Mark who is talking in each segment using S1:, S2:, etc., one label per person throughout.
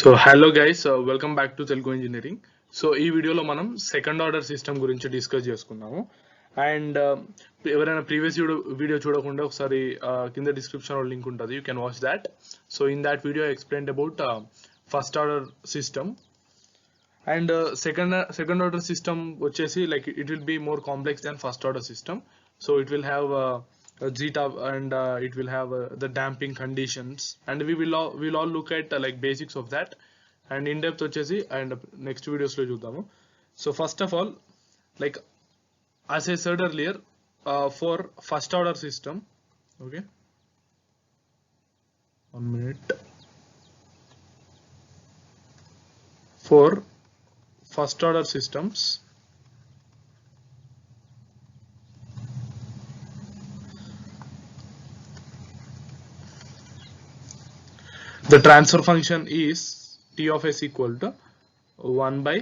S1: So hello guys, welcome back to Telugu engineering. So ఈ వీడియోలో మనం సెకండ్ ఆర్డర్ సిస్టమ్ గురించి డిస్కస్ చేసుకున్నాము. అండ్ ఎవరైనా ప్రీవియస్ వీడియో చూడకుండా ఒకసారి కింద డిస్క్రిప్షన్లో లింక్ ఉంటుంది, you can watch that. So in that video I explained about first order system. And second order system వచ్చేసి like it will be more complex than first order system. So it will have zeta and it will have the damping conditions, and we'll all look at like basics of that and in depth వచ్చేసి and next videos లో చూద్దాము. So first of all, like as I said earlier, for first order system, okay, 1 minute. For first order systems, the transfer function is T of s equal to 1 by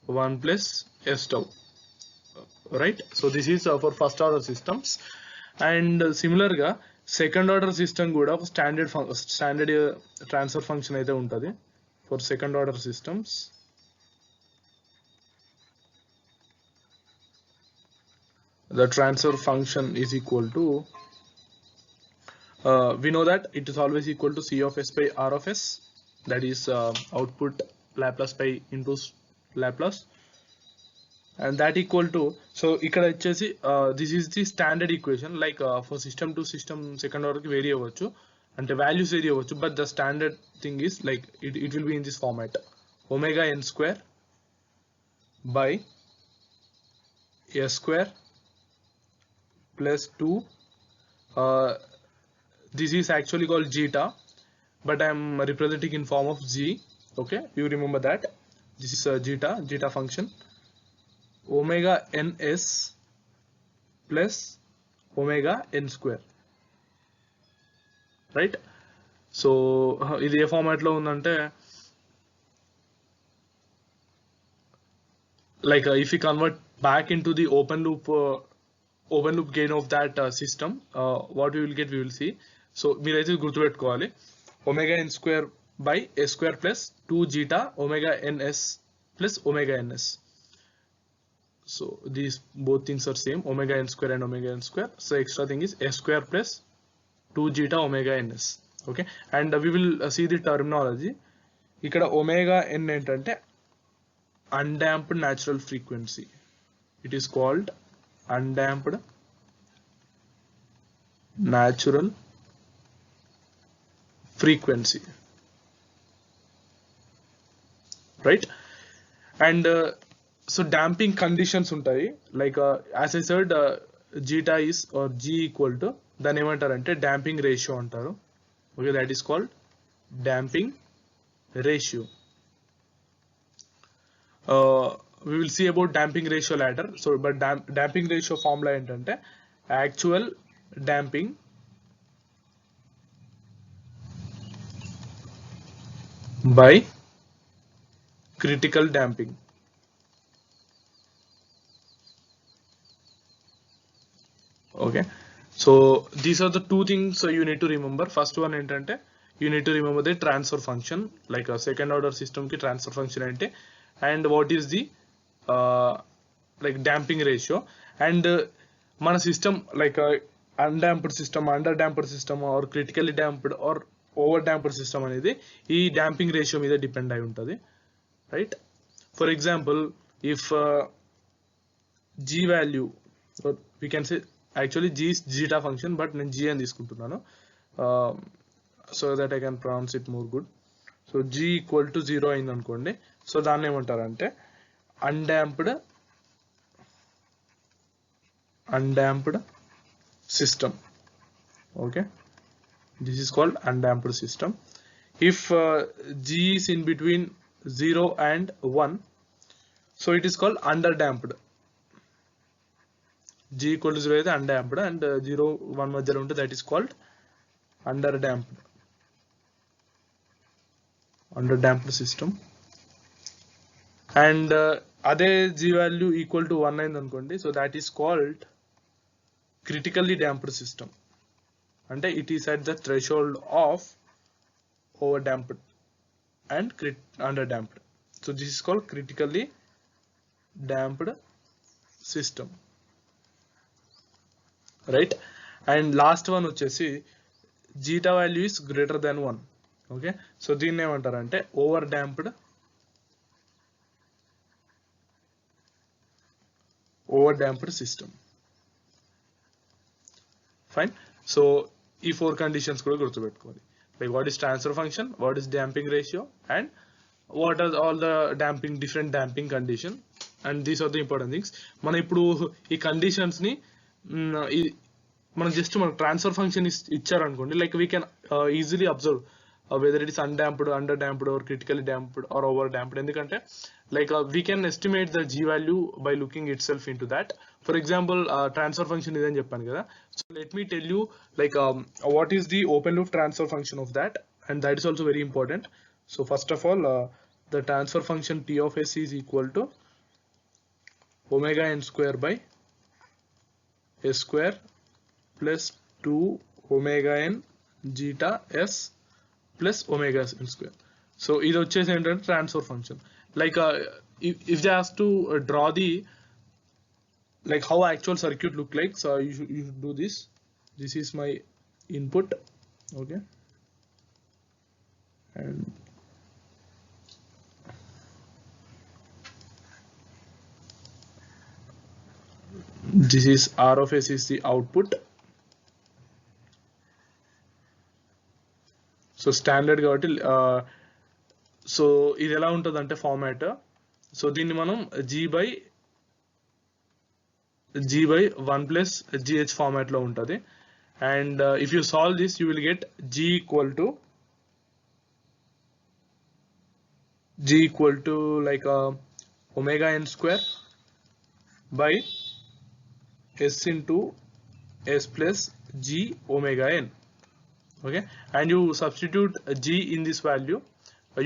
S1: 1 plus s tau, right? So this is for first order systems. And similar ga second order system kuda oka standard transfer function aithe untadi for second order systems. The transfer function is equal to we know that it is always equal to C of s by R of s, that is output Laplace by into Laplace, and that equal to, so ikkada vachesi this is the standard equation. Like for system to system second order ki vary avvachu ante values vary avvachu, but the standard thing is like it will be in this format: omega n square by s square plus 2 this is actually called zeta, but I am representing in form of g. Okay, you remember that this is a zeta function, omega ns plus omega n square, right? So ఇది ఏ format లో ఉందంటే like if you convert back into the open loop gain of that system, what we will get, we will see. So మీరైతే గుర్తుపెట్టుకోవాలి, omega n square by s square plus 2 zeta omega ns plus omega ns. So these both things are same, omega n square and omega n square. So extra thing is s square plus 2 zeta omega ns. Okay, and we will see the terminology. ఇక్కడ omega n ఏంటంటే undamped natural frequency. It is called undamped natural frequency, right? And so damping conditions ఉంటాయి, like as I said, zeta is or g equal to దాన్ని ఏమంటారు అంటే damping ratio అంటారు. Okay, that is called damping ratio. We will see about damping ratio later. So but damping ratio formula ఏంటంటే actual damping by critical damping. Okay, so these are the two things you need to remember. First one ఏంటంటే you need to remember the transfer function, like a second order system ki transfer function ante, and what is the like damping ratio. And మన system like undamped system, under damped system, or critically damped or over damped system అనేది ఈ damping ratio మీద depend అయి ఉంటుంది, right? For example, if G value, we can say actually G is zeta function, but నేను G అని తీసుకుంటున్నాను so that I can pronounce it more good. So G equal to 0 అయింది అనుకోండి, so దాన్ని ఏమంటారంటే undamped system. Okay, this is called undamped system. If g is in between 0 and 1, so it is called underdamped. g equal to 0 is undamped, and 0 1 మధ్యలో ఉంటే that is called underdamped system. And అదే g value equal to 1 అయింది అనుకోండి, so that is called critically damped system. అంటే it is at the threshold of over damped and under damped. So this is called critically damped system, right? And last one వచ్చేసి zeta value is greater than 1. okay, so దీన్ని ఏమంటారంటే over damped system. Fine. So ఈ 4 conditions కూడా గుర్తుపెట్టుకోవాలి. Like what is transfer function, what is damping ratio, and what are all the different damping condition, and these are the important things. మనం ఇప్పుడు ఈ conditions ని మనం జస్ట్ మన transfer function ఇచ్చారనుకోండి, like we can easily observe whether it is undamped, under damped, or critically damped, or over damped. ఎందుకంటే like we can estimate the G value by looking itself into that. For example transfer function ఇదని చెప్పాను కదా. So let me tell you like what is the open loop transfer function of that, and that is also very important. So first of all, the transfer function T of S is equal to omega n square by S square plus 2 omega n zeta S plus omega n square. So ఇది వచ్చేసి ఏంటంటే transfer function. Like if they ask to draw the like how actual circuit look like, so you should do this. This is my input, okay, and this is R of S is the output. So standard కాబట్టి so ఇది ఎలా ఉంటుంది అంటే format. So దీన్ని మనం G by 1 plus GH format లో ఉంటుంది. And if you solve this you will get G equal to like omega n square by S into S plus G omega n. Okay, and you substitute G in this value,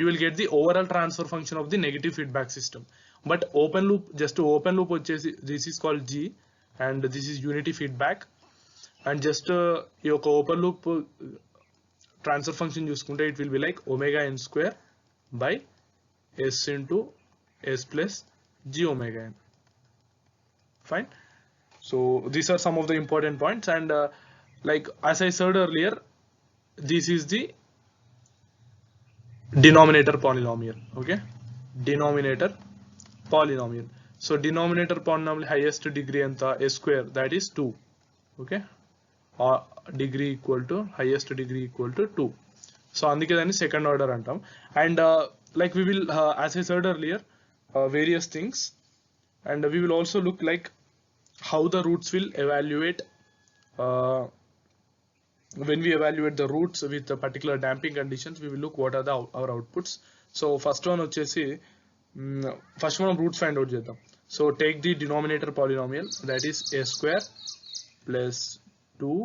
S1: you will get the overall transfer function of the negative feedback system. But open loop, just open loop వచ్చేసి this is called G, and this is unity feedback. And just ఈ యొక్క open loop transfer function చూసుకుంటే it will be like omega n square by S into S plus G omega n. Fine. So these are some of the important points, and like as I said earlier, this is the denominator polynomial. Okay, denominator polynomial. So denominator polynomial highest degree anta S square, that is 2. Okay, or degree equal to highest degree equal to 2. So అందుకే దాన్ని second order అంటాం. And like we will as I said earlier, various things, and we will also look like how the roots will evaluate when we evaluate the roots with the particular damping conditions. We will look what are our outputs. So first one వచ్చేసి first మనం roots find out చేద్దాం. So take the denominator polynomial, that is a square plus 2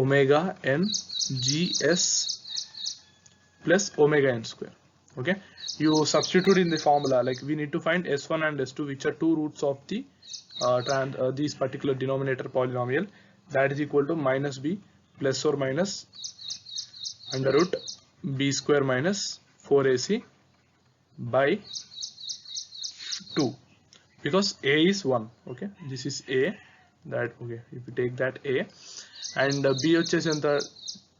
S1: omega n gs plus omega n square. Okay, you substitute in the formula, like we need to find S1 and S2, which are two roots of the this particular denominator polynomial. That is equal to minus b plus or minus under root b square minus 4ac by 2, because a is 1. Okay, this is a, that okay, if you take that a, and b వచ్చేసి ఎంత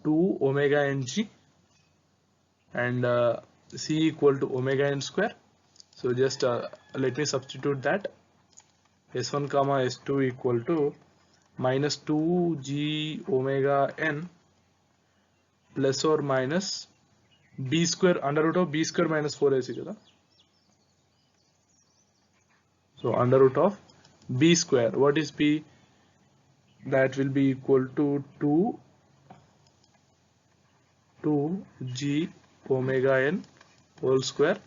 S1: 2 omega n g, and c equal to omega n square. So just let me substitute that. S1 comma S2 equal to minus 2g omega n plus or minus b square under root of b square minus 4ac kada. So under root of b square, what is b? That will be equal to 2g omega n whole square,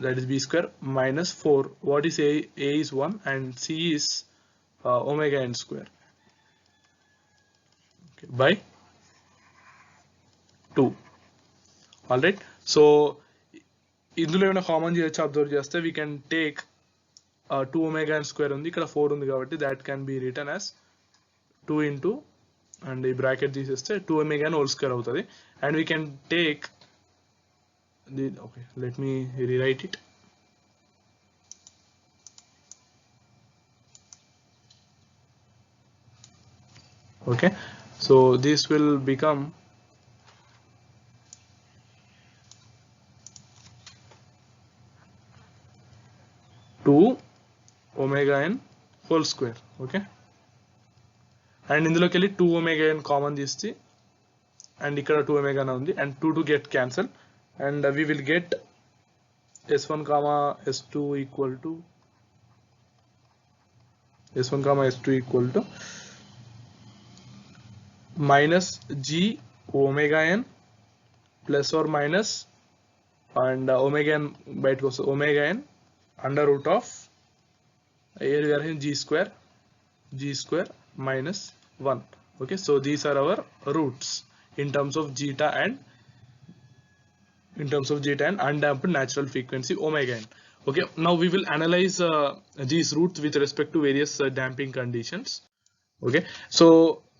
S1: that is b square minus 4. What is a? A is 1 and c is omega n square. Okay, by 2. All right. So ఇందులో ఏమైనా common చేయొచ్చు observe చేస్తే, we can take 2 omega n square ఉంది, ఇక్కడ 4 ఉంది కాబట్టి that can be written as 2 into and ఈ bracket తీసేస్తే 2 omega n whole square అవుతుంది. And we can take the, okay let me rewrite it. Okay, so this will become 2 omega n whole square. Okay, and ఇందులోకి వెళ్ళి 2 omega n common తీస్తే and ఇక్కడ 2 omega n ఉంది and 2 get cancel and we will get s1 comma s2 equal to minus g omega n plus or minus and omega n బయటకు వస్తుంది omega n under root of here we are in g square minus 1. Okay, so these are our roots in terms of zeta and undamped natural frequency omega n. Okay, now we will analyze these roots with respect to various damping conditions. Okay, so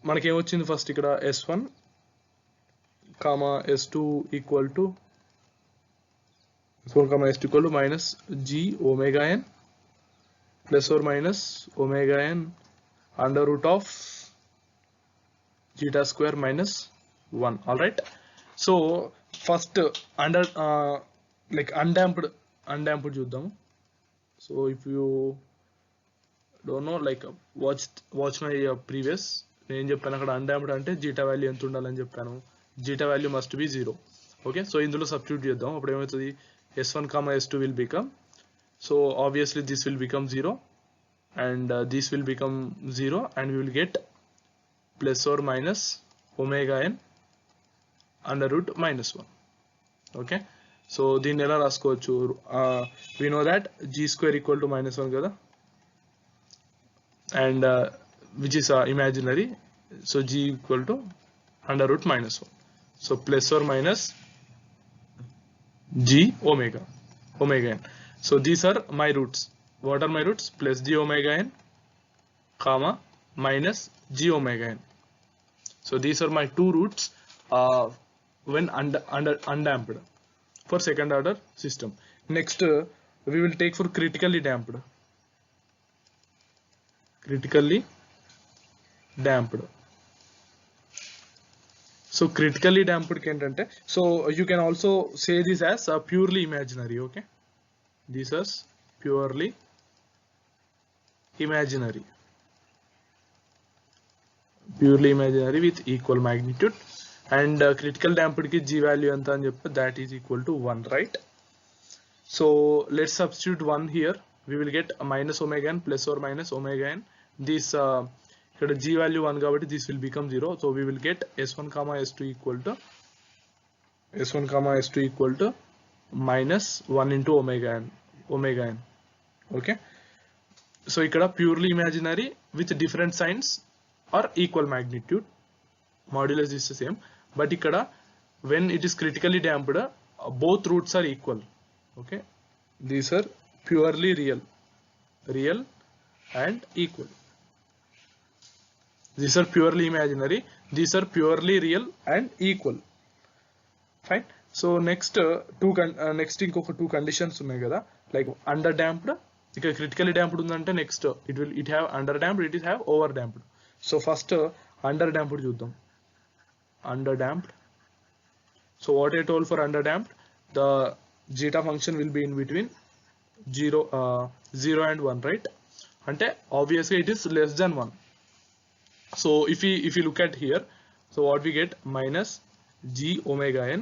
S1: మనకి ఏమొచ్చింది first ఇక్కడ s1 s2 equal to minus g omega n plus or minus omega n under root of zeta square minus 1. All right, so first under like undamped చూద్దాము. So if you don't know, like watch my previous, నేను చెప్పాను అక్కడ undamped అంటే zeta value ఎంత ఉండాలని చెప్పాను. Zeta value must be 0. Okay, so ఇందులో substitute చేద్దాం. అప్పుడు ఏమవుతుంది, s1 s2 will become, so obviously this will become 0 and this will become 0 and we will get plus or minus omega n under root minus 1. Okay, so దీన్ని ఎలా రాసుకోవచ్చు, we know that g square equal to minus 1 కదా, and which is imaginary, so g equal to under root minus 1, so plus or minus g omega n. So these are my roots. What are my roots? Plus g omega n comma minus g omega n. So these are my two roots when undamped for second order system. Next we will take for critically damped. So critically damped ఏంటంటే, so you can also say this as purely imaginary. Okay, this is purely imaginary with equal magnitude, and critical damped ki g value anta ani cheppa, that is equal to 1, right? So let's substitute 1 here. We will get minus omega n plus or minus omega n. This ఇక్కడ g value 1 కాబట్టి this will become 0, so we will get s1 s2 equal to minus 1 into omega n. Okay, so ఇక్కడ purely imaginary with different signs or equal magnitude, modulus is the same, but ఇక్కడ when it is critically damped both roots are equal. Okay, these are purely real and equal. These are purely imaginary, these are purely real and equal. Fine, so next next ఇంకొక two conditions ఉన్నాయి కదా, like under damped, ఇక్కడ critically damped ఉందంటే next it have under damped, it have over damped. So first under damped చూద్దాం. Under damped, so what I told for under damped, the zeta function will be in between 0 and 1, right? అంటే obviously it is less than 1. So if you look at here, so what we get, minus g omega n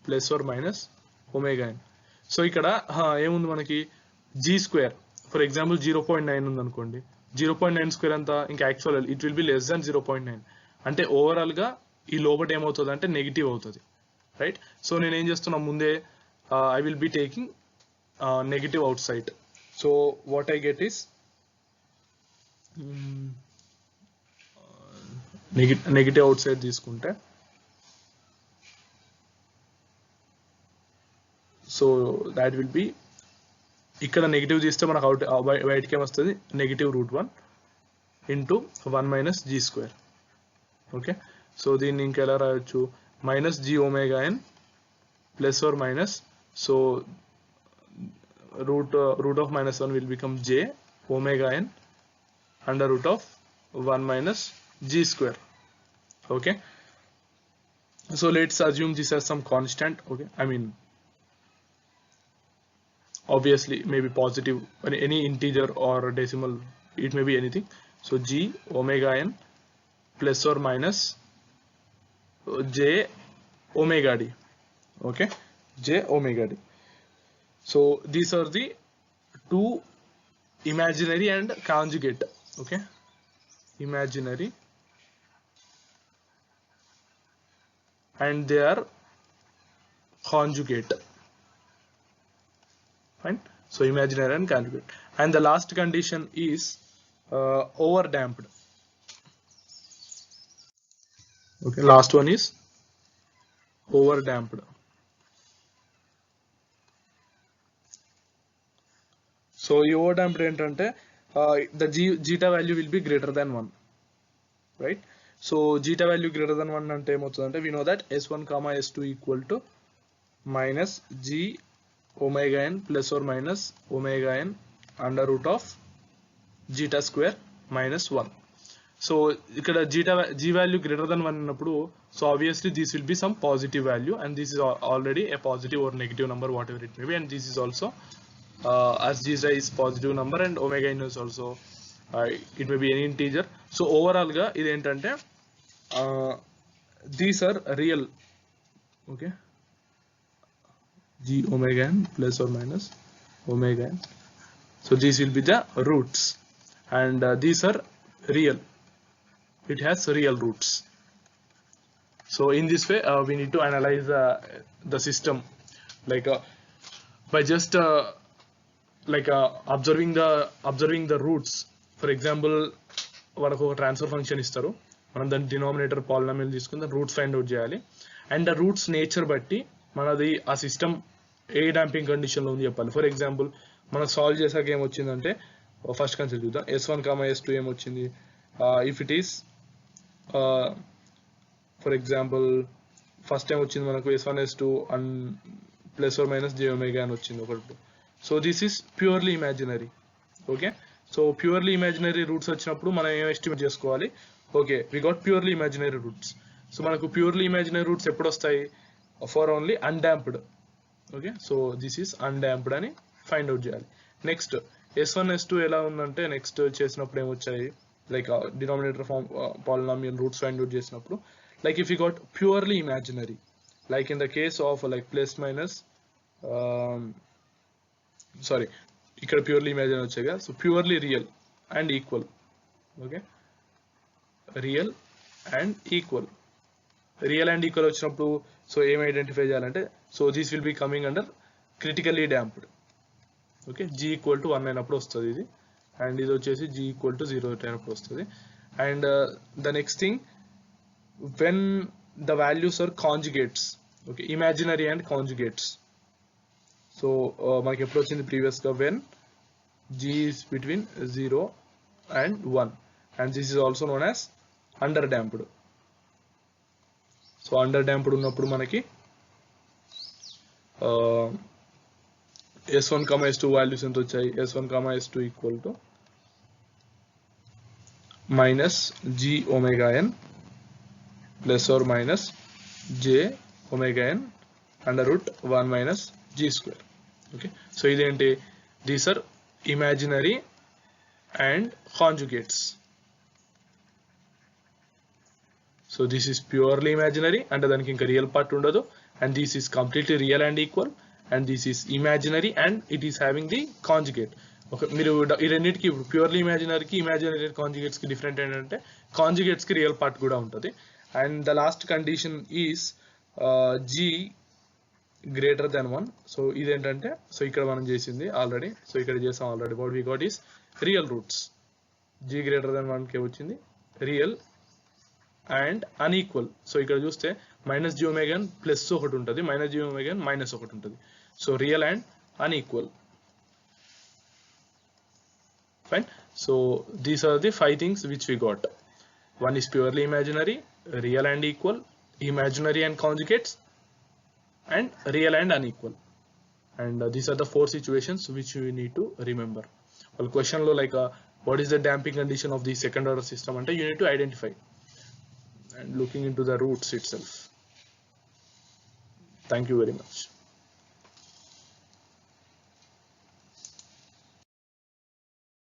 S1: plus or minus omega n. So ఇక్కడ ఏముంది మనకి, g square for example 0.9 ఉంది అనుకోండి, 0.9 square అంతా ఇంకా actual it will be less than 0.9, అంటే overall గా ఈ లోపల ఏమవుతుంది అంటే నెగిటివ్ అవుతుంది, రైట్? సో నేను ఏం చేస్తున్నా, ముందే I will be taking negative outside, so what I get is negative outside తీసుకుంటే, సో that will be, ఇక్కడ నెగిటివ్ తీస్తే మనకు అవుట్ బయటికి ఏమొస్తుంది, negative root 1 into 1 minus g square. Okay, so దీన్ని ఇంకా ఎలా రాయొచ్చు, minus G omega N plus or minus, so root of minus 1 will become j omega n under root of 1 minus g square. Okay, so let's assume this as some constant. Okay, I mean obviously maybe positive, any integer or decimal, it may be anything. So g omega n plus or minus j omega d. Okay, j omega d. So these are the two imaginary and conjugate. Okay, imaginary and they are conjugate. Fine, so imaginary and conjugate. And the last condition is over damped. Okay, last one is over damped. So ఈ over damped ఏంటంటే the zeta value will be greater than 1, right? So zeta value greater than 1 అంటే ఏమవుతుందంటే, we know that s1 comma s2 equal to minus g omega n plus or minus omega n under root of zeta square minus 1. So ఇక్కడ g value greater than 1 ఉన్నప్పుడు, so obviously this will be some positive value, and this is already a positive or negative number, whatever it may be, and this is also as zeta is positive number and omega n is also it may be any integer. So overall ga ఇది ఏంటంటే these are real. Okay, g omega n plus or minus omega n, so these will be the roots, and these are real, it has real roots. So in this way we need to analyze the system, like by just observing the roots. For example, మనకు ఒక transfer function ఇస్తారు, మనం దాని denominator polynomial తీసుకుని దాని roots find out చేయాలి, and the roots nature బట్టి మనది ఆ సిస్టమ్ ఏ డాంపింగ్ కండిషన్లో ఉంది చెప్పాలి. ఫర్ ఎగ్జాంపుల్ మనం సాల్వ్ చేసాక ఏమొచ్చిందంటే, ఫస్ట్ కన్సిడర్ చూద్దాం, s1 s2 ఏమొచ్చింది, if it is for example first time వచ్చింది మనకు s1 s2 and plus or minus j omega అని వచ్చింది ఒకటి. So this is purely imaginary. Okay, so purely imaginary roots వచ్చినప్పుడు మనం ఏం ఎస్టిమేట్ చేసుకోవాలి, okay we got purely imaginary roots. So మనకు ప్యూర్లీ ఇమాజినరీ రూట్స్ ఎప్పుడు వస్తాయి, for only undamped. Okay, so this is undamped అని ఫైండ్ అవుట్ చేయాలి. Next s1 s2 ఎలా ఉందంటే, నెక్స్ట్ చేసినప్పుడు ఏమొచ్చాయి, like denominator form polynomial roots find out చేసినప్పుడు, like if you got purely imaginary, like in the case of like plus minus sorry ఇక్కడ purely imaginary వచ్చేగా, so purely real and equal. Okay, real and equal వచ్చినప్పుడు, so ఏం identify చేయాలంటే, so this will be coming under critically damped. Okay, g equal to 1 అయినప్పుడు వస్తుంది ఇది, and ఇది వచ్చేసి g equal to 0 అయినప్పుడు వస్తుంది. And the next thing, when the values are conjugates. Okay, imaginary and conjugates. So మనకి ఎప్పుడు వచ్చింది ప్రీవియస్ గా, when g is between 0 and 1, and this is also known as under damped. So under damped ఉన్నప్పుడు మనకి s1 s2 values ఎంత వచ్చాయి, s1 s2 equal to minus g omega n plus or minus j omega n under root 1 minus g square. Okay, so ఇదేంటి, these are imaginary and conjugates. So this is purely imaginary, and దానికి ఇంకా real part ఉండదు, and this is completely real and equal, and this is imaginary and it is having the conjugate. Okay, మీరు ఈ రెండింటికి purely ఇమాజినరీకి imaginary కాంజుగేట్స్కి different ఏంటంటే, కాంజుగేట్స్కి real part కూడా ఉంటుంది. And the last condition is g greater than 1. So ఇదేంటంటే, so ఇక్కడ మనం చేసింది ఆల్రెడీ, సో ఇక్కడ చేసాం already, what we got is real roots. g greater than 1 కే వచ్చింది రియల్ అండ్ అన్ఈక్వల్. సో ఇక్కడ చూస్తే minus g omega n plus ఒకటి ఉంటుంది, minus g omega n minus ఒకటి ఉంటుంది. So real and unequal. Fine, so these are the 5 things which we got. One is purely imaginary, real and equal, imaginary and conjugates, and real and unequal. And these are the 4 situations which you need to remember. Well, question lo like what is the damping condition of the second order system ante you need to identify and looking into the roots itself. Thank you very much.